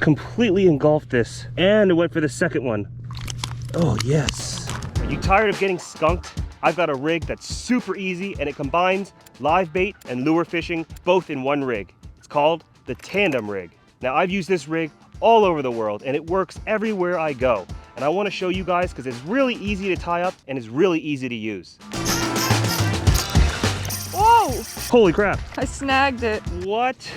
completely engulfed this, and it went for the second one. Oh yes. Are you tired of getting skunked? I've got a rig that's super easy, and it combines live bait and lure fishing both in one rig. It's called the Tandem rig. Now, I've used this rig all over the world, and it works everywhere I go. And I want to show you guys because it's really easy to tie up and it's really easy to use. Whoa! Holy crap. I snagged it. What?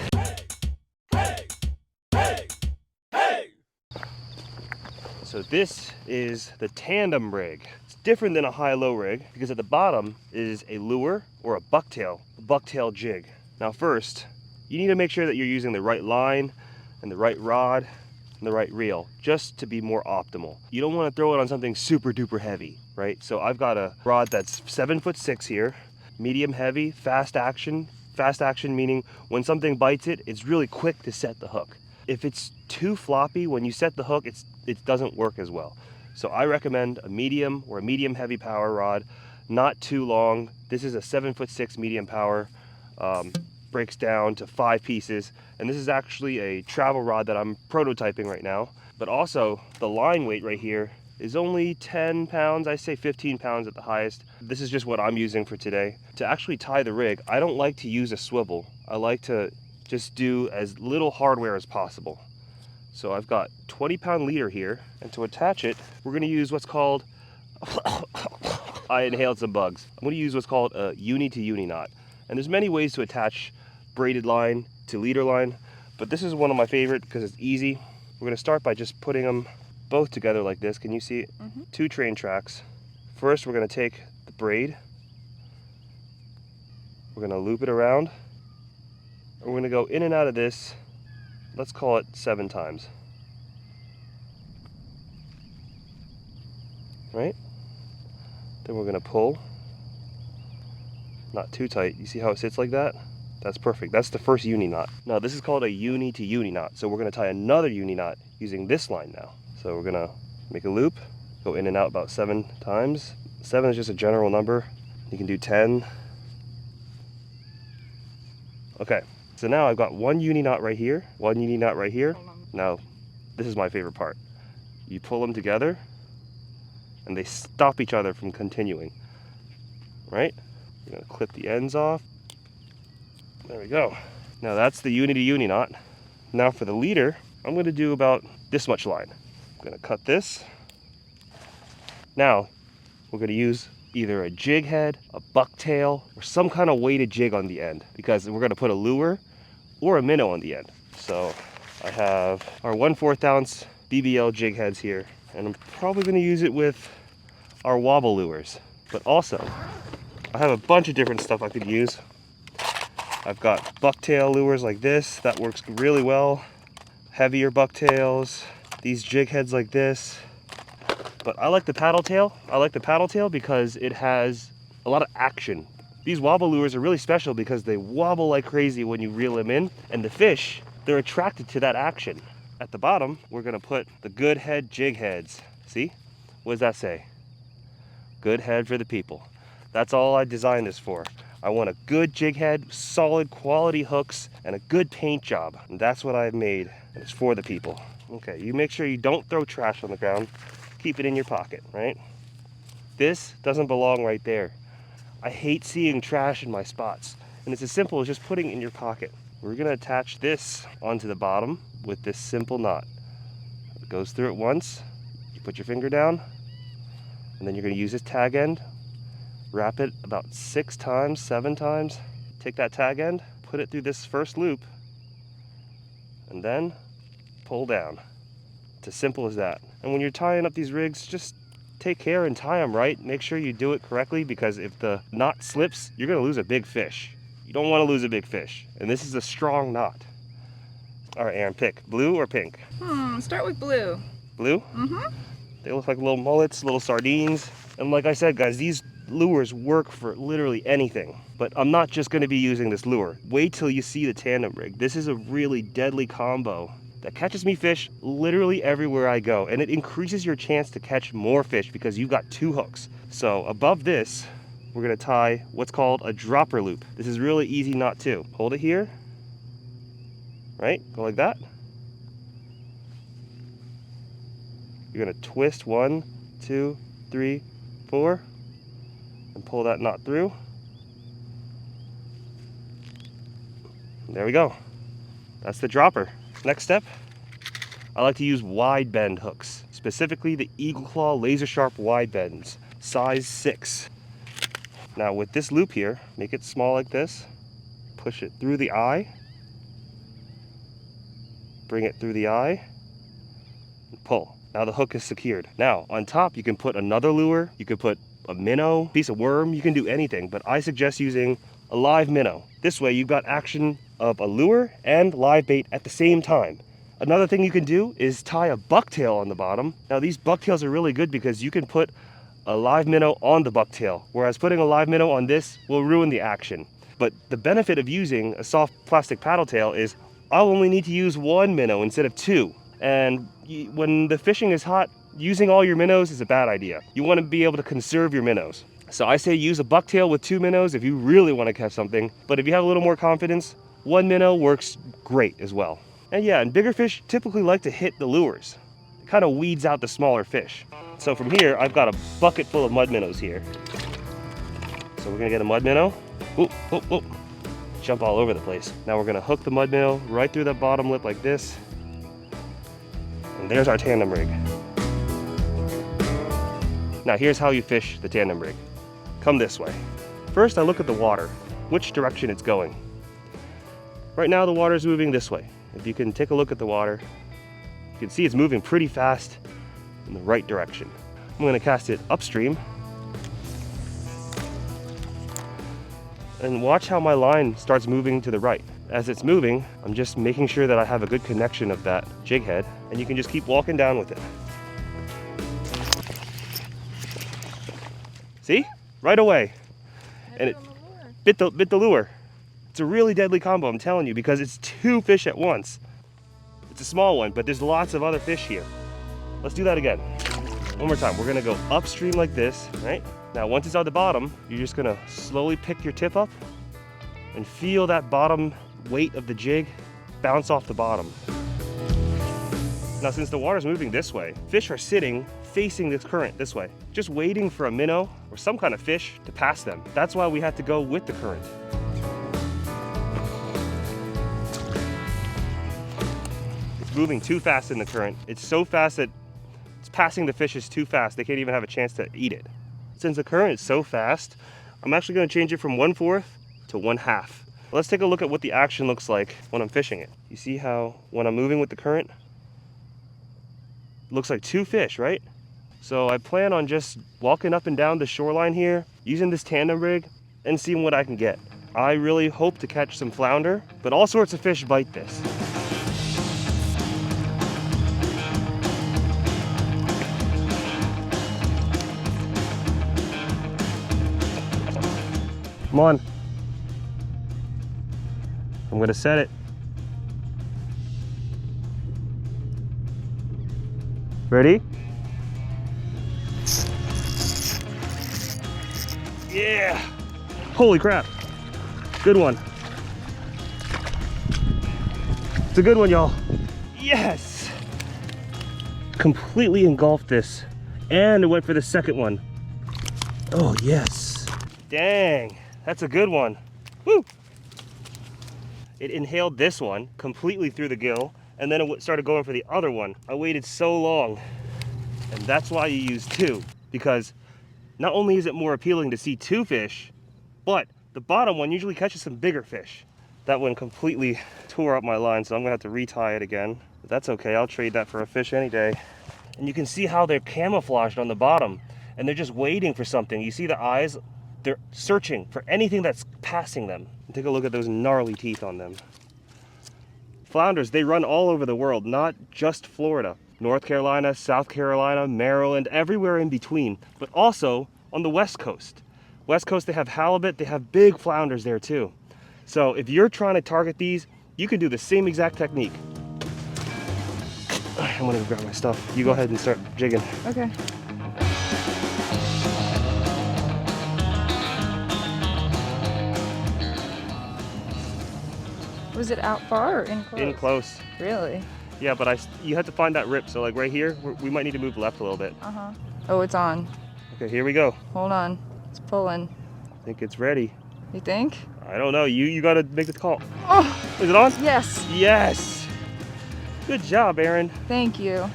So this is the Tandem rig. It's different than a high-low rig because at the bottom is a lure or a bucktail jig. Now first, you need to make sure that you're using the right line and the right rod and the right reel just to be more optimal. You don't want to throw it on something super duper heavy, right? So I've got a rod that's 7'6" here, medium heavy, fast action. Fast action meaning when something bites it, it's really quick to set the hook. If it's too floppy, when you set the hook, it doesn't work as well. So I recommend a medium or a medium heavy power rod, not too long. This is a 7'6" medium power, breaks down to 5 pieces. And this is actually a travel rod that I'm prototyping right now. But also the line weight right here is only 10 pounds, I say 15 pounds at the highest. This is just what I'm using for today. To actually tie the rig, I don't like to use a swivel. I like to just do as little hardware as possible. So I've got 20-pound leader here, and to attach it, we're gonna use what's called, I inhaled some bugs. I'm gonna use what's called a uni to uni knot. And there's many ways to attach braided line to leader line, but this is one of my favorite because it's easy. We're gonna start by just putting them both together like this. Can you see it? 2 train tracks. First, we're gonna take the braid, we're gonna loop it around, and we're gonna go in and out of this, let's call it 7 times. Right? Then we're gonna pull, not too tight. You see how it sits like that? That's perfect. That's the first uni knot. Now this is called a uni to uni knot. So we're gonna tie another uni knot using this line now. So we're gonna make a loop, go in and out about 7 times. 7 is just a general number. You can do 10. Okay, so now I've got 1 uni knot right here, 1 uni knot right here. Now, this is my favorite part. You pull them together and they stop each other from continuing, right? You're gonna clip the ends off. There we go. Now that's the uni to uni knot. Now for the leader, I'm gonna do about this much line. I'm gonna cut this. Now, we're gonna use either a jig head, a bucktail, or some kind of weighted jig on the end because we're gonna put a lure or a minnow on the end. So I have our 1/4 ounce BBL jig heads here, and I'm probably gonna use it with our wobble lures. But also, I have a bunch of different stuff I could use. I've got bucktail lures like this, that works really well. Heavier bucktails, these jig heads like this. But I like the paddle tail. I like the paddle tail because it has a lot of action. These wobble lures are really special because they wobble like crazy when you reel them in, and the fish, they're attracted to that action. At the bottom, we're gonna put the good head jig heads. See? What does that say? Good head for the people. That's all I designed this for. I want a good jig head, solid quality hooks, and a good paint job. And that's what I've made, and it's for the people. Okay, you make sure you don't throw trash on the ground. Keep it in your pocket, right? This doesn't belong right there. I hate seeing trash in my spots. And it's as simple as just putting it in your pocket. We're gonna attach this onto the bottom with this simple knot. It goes through it once, you put your finger down, and then you're gonna use this tag end, wrap it about 6 times, 7 times, take that tag end, put it through this first loop, and then pull down. It's as simple as that. And when you're tying up these rigs, just take care and tie them right. Make sure you do it correctly because if the knot slips, you're gonna lose a big fish. You don't wanna lose a big fish. And this is a strong knot. All right, Erin, pick blue or pink? Start with blue. Blue? They look like little mullets, little sardines. And like I said, guys, these lures work for literally anything. But I'm not just gonna be using this lure. Wait till you see the Tandem rig. This is a really deadly combo that catches me fish literally everywhere I go. And it increases your chance to catch more fish because you've got 2 hooks. So above this, we're gonna tie what's called a dropper loop. This is really easy knot too. Hold it here, right? Go like that. You're gonna twist 1, 2, 3, 4, and pull that knot through. There we go. That's the dropper. Next step, I like to use wide bend hooks, specifically the Eagle Claw Laser Sharp wide bends, size 6. Now with this loop here, make it small like this, push it through the eye, bring it through the eye, and pull. Now the hook is secured. Now on top you can put another lure, you could put a minnow, piece of worm, you can do anything, but I suggest using a live minnow. This way you've got action of a lure and live bait at the same time. Another thing you can do is tie a bucktail on the bottom. Now these bucktails are really good because you can put a live minnow on the bucktail, whereas putting a live minnow on this will ruin the action. But the benefit of using a soft plastic paddle tail is I'll only need to use 1 minnow instead of 2. And when the fishing is hot, using all your minnows is a bad idea. You want to be able to conserve your minnows. So I say use a bucktail with 2 minnows if you really want to catch something. But if you have a little more confidence, 1 minnow works great as well. And yeah, and bigger fish typically like to hit the lures. It kind of weeds out the smaller fish. So from here, I've got a bucket full of mud minnows here. So we're gonna get a mud minnow. Oop, oop, oop. Jump all over the place. Now we're gonna hook the mud minnow right through that bottom lip like this. And there's our tandem rig. Now here's how you fish the tandem rig. Come this way. First I look at the water, which direction it's going. Right now the water's moving this way. If you can take a look at the water, you can see it's moving pretty fast in the right direction. I'm gonna cast it upstream and watch how my line starts moving to the right. As it's moving, I'm just making sure that I have a good connection of that jig head, and you can just keep walking down with it. See? Right away. And it bit the lure. It's a really deadly combo, I'm telling you, because it's 2 fish at once. It's a small one, but there's lots of other fish here. Let's do that again. One more time. We're gonna go upstream like this, right? Now, once it's on the bottom, you're just gonna slowly pick your tip up and feel that bottom weight of the jig bounce off the bottom. Now, since the water's moving this way, fish are sitting facing this current this way, just waiting for a minnow or some kind of fish to pass them. That's why we have to go with the current. It's moving too fast in the current. It's so fast that it's passing the fishes too fast. They can't even have a chance to eat it. Since the current is so fast, I'm actually going to change it from 1/4 to 1/2. Let's take a look at what the action looks like when I'm fishing it. You see how when I'm moving with the current, it looks like 2 fish, right? So I plan on just walking up and down the shoreline here, using this tandem rig, and seeing what I can get. I really hope to catch some flounder, but all sorts of fish bite this. Come on. I'm gonna set it. Ready? Yeah! Holy crap. Good one. It's a good one, y'all. Yes! Completely engulfed this. And it went for the second one. Oh, yes. Dang, that's a good one. Woo! It inhaled this one completely through the gill, and then it started going for the other one. I waited so long, and that's why you use 2, because not only is it more appealing to see 2 fish, but the bottom one usually catches some bigger fish. That one completely tore up my line, so I'm gonna have to retie it again. But that's okay, I'll trade that for a fish any day. And you can see how they're camouflaged on the bottom, and they're just waiting for something. You see the eyes? They're searching for anything that's passing them. And take a look at those gnarly teeth on them. Flounders, they run all over the world, not just Florida. North Carolina, South Carolina, Maryland, everywhere in between, but also on the West Coast. West Coast, they have halibut, they have big flounders there too. So if you're trying to target these, you can do the same exact technique. I'm gonna go grab my stuff. You go ahead and start jigging. Okay. Was it out far or in close? In close. Really? Yeah, but you have to find that rip. So like right here, we might need to move left a little bit. Uh-huh. Oh, it's on. Okay, here we go. Hold on. It's pulling. I think it's ready. You think? I don't know. You gotta make the call. Oh, Is it on? yes. Yes. Good job, Erin. Thank you.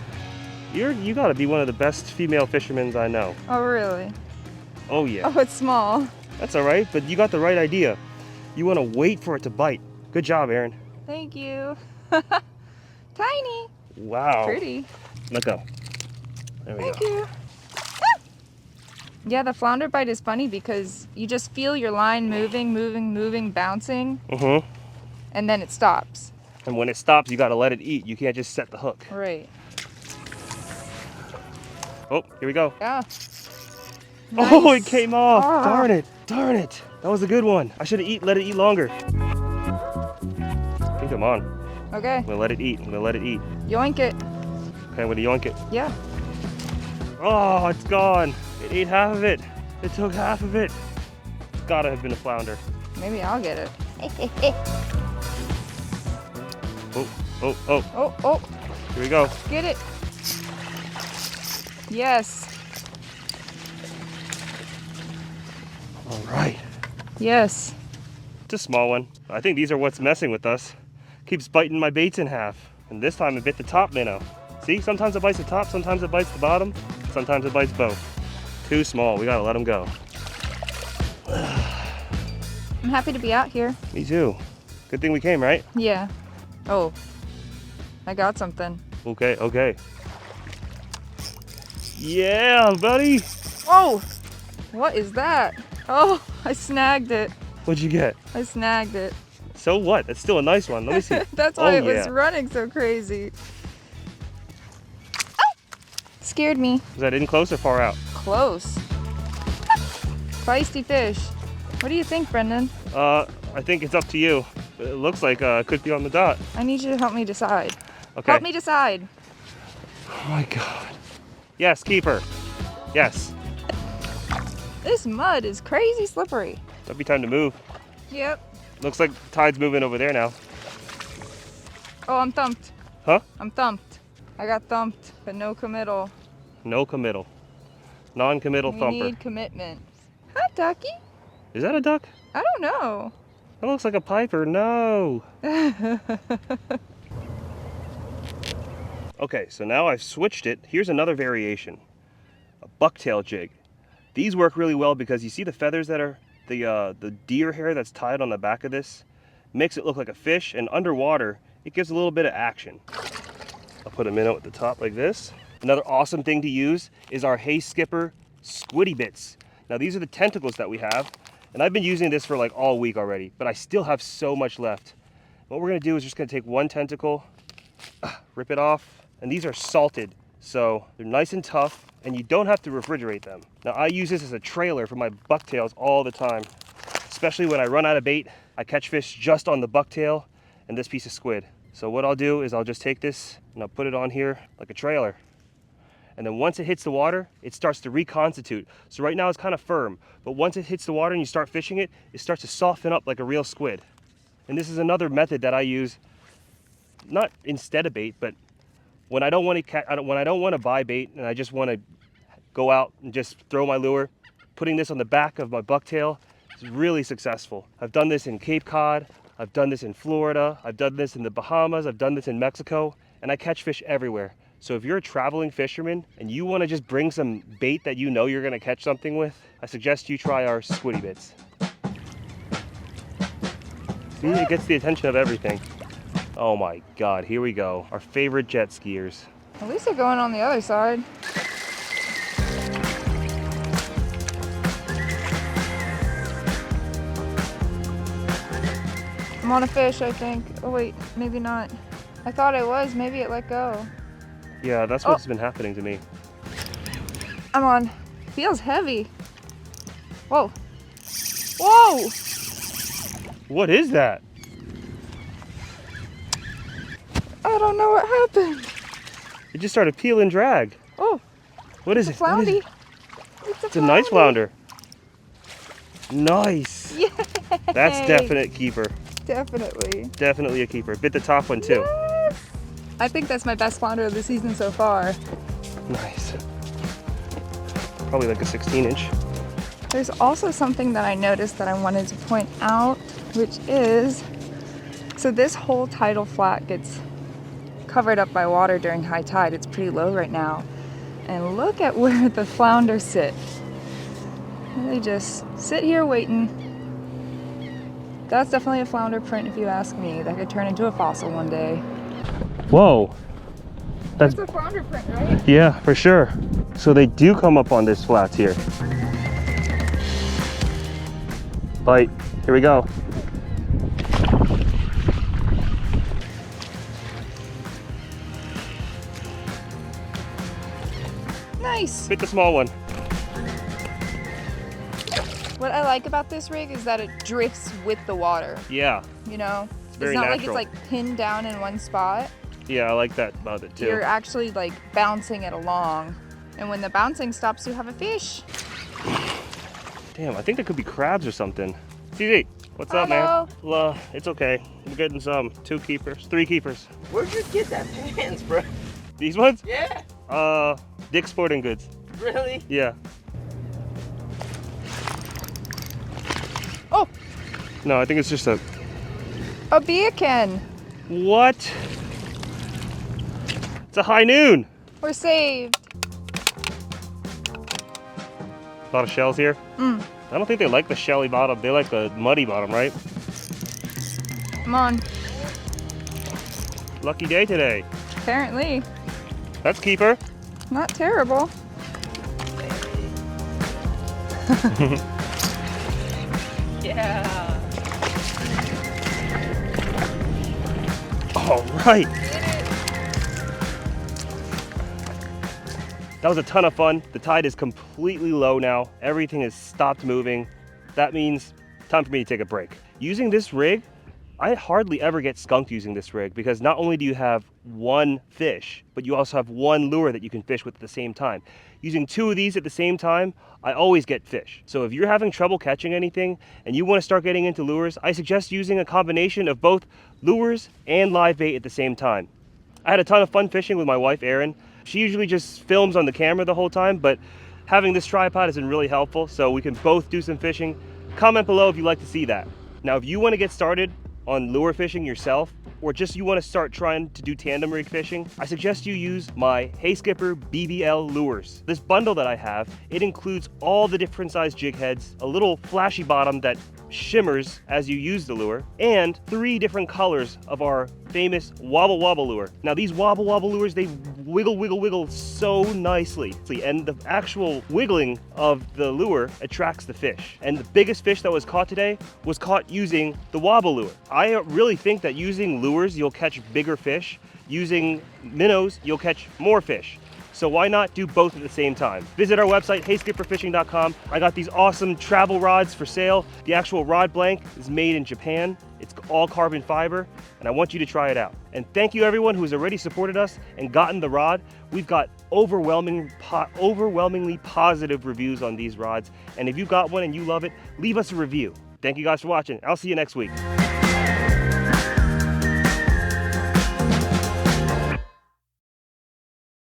You gotta be one of the best female fishermen I know. Oh, really? Oh yeah. Oh, it's small. That's all right, but you got the right idea. You want to wait for it to bite. Good job, Erin. Thank you. Tiny. Wow. Pretty. Let go. There we Thank go. you. Yeah, the flounder bite is funny because you just feel your line moving, bouncing, and then it stops. And when it stops, you gotta let it eat. You can't just set the hook. Right. Oh, here we go. Yeah. Oh, it Nice. came off. Ah. Darn it. Darn it. That was a good one. I should have let it eat longer. I think I'm on. Okay. I'm gonna let it eat. I'm gonna let it eat. Yoink it. Okay, I'm gonna yoink it. Yeah. Oh, it's gone. It ate half of it. It took half of it. It's gotta have been a flounder. Maybe I'll get it. Oh, oh, oh. Oh, oh. Here we go. Get it. Yes. All right. Yes. It's a small one. I think these are what's messing with us. Keeps biting my baits in half. And this time it bit the top minnow. See, sometimes it bites the top, sometimes it bites the bottom, sometimes it bites both. Too small, we gotta let them go. I'm happy to be out here. Me too. Good thing we came, right? Yeah. Oh, I got something. Okay, okay. Yeah, buddy. Oh, what is that? Oh, I snagged it. What'd you get? I snagged it. So what? That's still a nice one. Let me see. That's why it was yeah. running so crazy. Ah! Scared me. Is that in close or far out? Close. Feisty fish. What do you think, Brendan? I think it's up to you. It looks like it could be on the dot. I need you to help me decide. Okay. Help me decide. Oh my God. Yes, keeper. Yes. This mud is crazy slippery. Might be time to move. Yep. Looks like tide's moving over there now. Oh, I'm thumped. Huh? I'm thumped. I got thumped, but no committal. No committal. Non-committal We thumper. need commitment. Hi, ducky. Is that a duck? I don't know. That looks like a piper. No. Okay, so now I've switched it. Here's another variation. A bucktail jig. These work really well because you see the feathers that are the deer hair that's tied on the back of this makes it look like a fish, and underwater it gives a little bit of action. I'll put a minnow at the top like this. Another awesome thing to use is our Hey Skipper squiddy bits. Now these are the tentacles that we have, and I've been using this for like all week already, but I still have so much left. What we're gonna do is just gonna take one tentacle, rip it off, and these are salted, so they're nice and tough, and you don't have to refrigerate them. Now I use this as a trailer for my bucktails all the time, especially when I run out of bait. I catch fish just on the bucktail and this piece of squid. So what I'll do is I'll just take this and I'll put it on here like a trailer. And then once it hits the water, it starts to reconstitute. So right now it's kind of firm, but once it hits the water and you start fishing it, it starts to soften up like a real squid. And this is another method that I use, not instead of bait, but when I don't want to buy bait and I just want to go out and just throw my lure, putting this on the back of my bucktail is really successful. I've done this in Cape Cod, I've done this in Florida, I've done this in the Bahamas, I've done this in Mexico, and I catch fish everywhere. So if you're a traveling fisherman and you want to just bring some bait that you know you're going to catch something with, I suggest you try our squiddy bits. See, it gets the attention of everything. Oh my God, here we go. Our favorite jet skiers. At least they're going on the other side. I'm on a fish, I think. Oh wait, maybe not. I thought I was, maybe it let go. Yeah, that's what's been happening to me. I'm on. Feels heavy. Whoa. Whoa! What is that? I don't know what happened. It just started peel and drag. Oh, What is it's it? a What is floundy. it? It's a nice flounder. Nice. Yay! That's definite keeper. Definitely. Definitely a keeper. Bit the top one too. Yes. I think that's my best flounder of the season so far. Nice. Probably like a 16-inch. There's also something that I noticed that I wanted to point out, which is, so this whole tidal flat gets covered up by water during high tide. It's pretty low right now. And look at where the flounder sit. They just sit here waiting. That's definitely a flounder print if you ask me. That could turn into a fossil one day. Whoa. That's a flounder print, right? Yeah, for sure. So they do come up on this flats here. Bite. Here we go. Nice. Bit the small one. What I like about this rig is that it drifts with the water. Yeah. You know? It's very not natural. like it's like pinned down in one spot. Yeah, I like that about it too. You're actually like bouncing it along. And when the bouncing stops, you have a fish. Damn, I think there could be crabs or something. CZ, what's up, man? It's okay. We're getting some. 2 keepers, 3 keepers. Where'd you get that pants, bro? These ones? Yeah. Dick's Sporting Goods. Really? Yeah. Oh, No, I think it's just a... a beacon. What? It's a high noon. We're saved. A lot of shells here. I don't think they like the shelly bottom. They like the muddy bottom, right? Come on. Lucky day today. Apparently. That's keeper. Not terrible. Yeah. All right. That was a ton of fun. The tide is completely low now. Everything has stopped moving. That means time for me to take a break. Using this rig, I hardly ever get skunked using this rig because not only do you have one fish, but you also have one lure that you can fish with at the same time. Using 2 of these at the same time, I always get fish. So if you're having trouble catching anything and you want to start getting into lures, I suggest using a combination of both lures and live bait at the same time. I had a ton of fun fishing with my wife, Erin. She usually just films on the camera the whole time, but having this tripod has been really helpful, so we can both do some fishing. Comment below if you'd like to see that. Now, if you want to get started on lure fishing yourself, or just you want to start trying to do tandem rig fishing, I suggest you use my Hey Skipper BBL lures. This bundle that I have, it includes all the different size jig heads, a little flashy bottom that shimmers as you use the lure, and 3 different colors of our famous wobble wobble lure. Now these wobble wobble lures, they wiggle so nicely, and the actual wiggling of the lure attracts the fish. And the biggest fish that was caught today was caught using the wobble lure. I really think that using lures you'll catch bigger fish, using minnows you'll catch more fish. So why not do both at the same time? Visit our website, heyskipperfishing.com. I got these awesome travel rods for sale. The actual rod blank is made in Japan. It's all carbon fiber, and I want you to try it out. And thank you everyone who's already supported us and gotten the rod. We've got overwhelmingly positive reviews on these rods. And if you got one and you love it, leave us a review. Thank you guys for watching. I'll see you next week.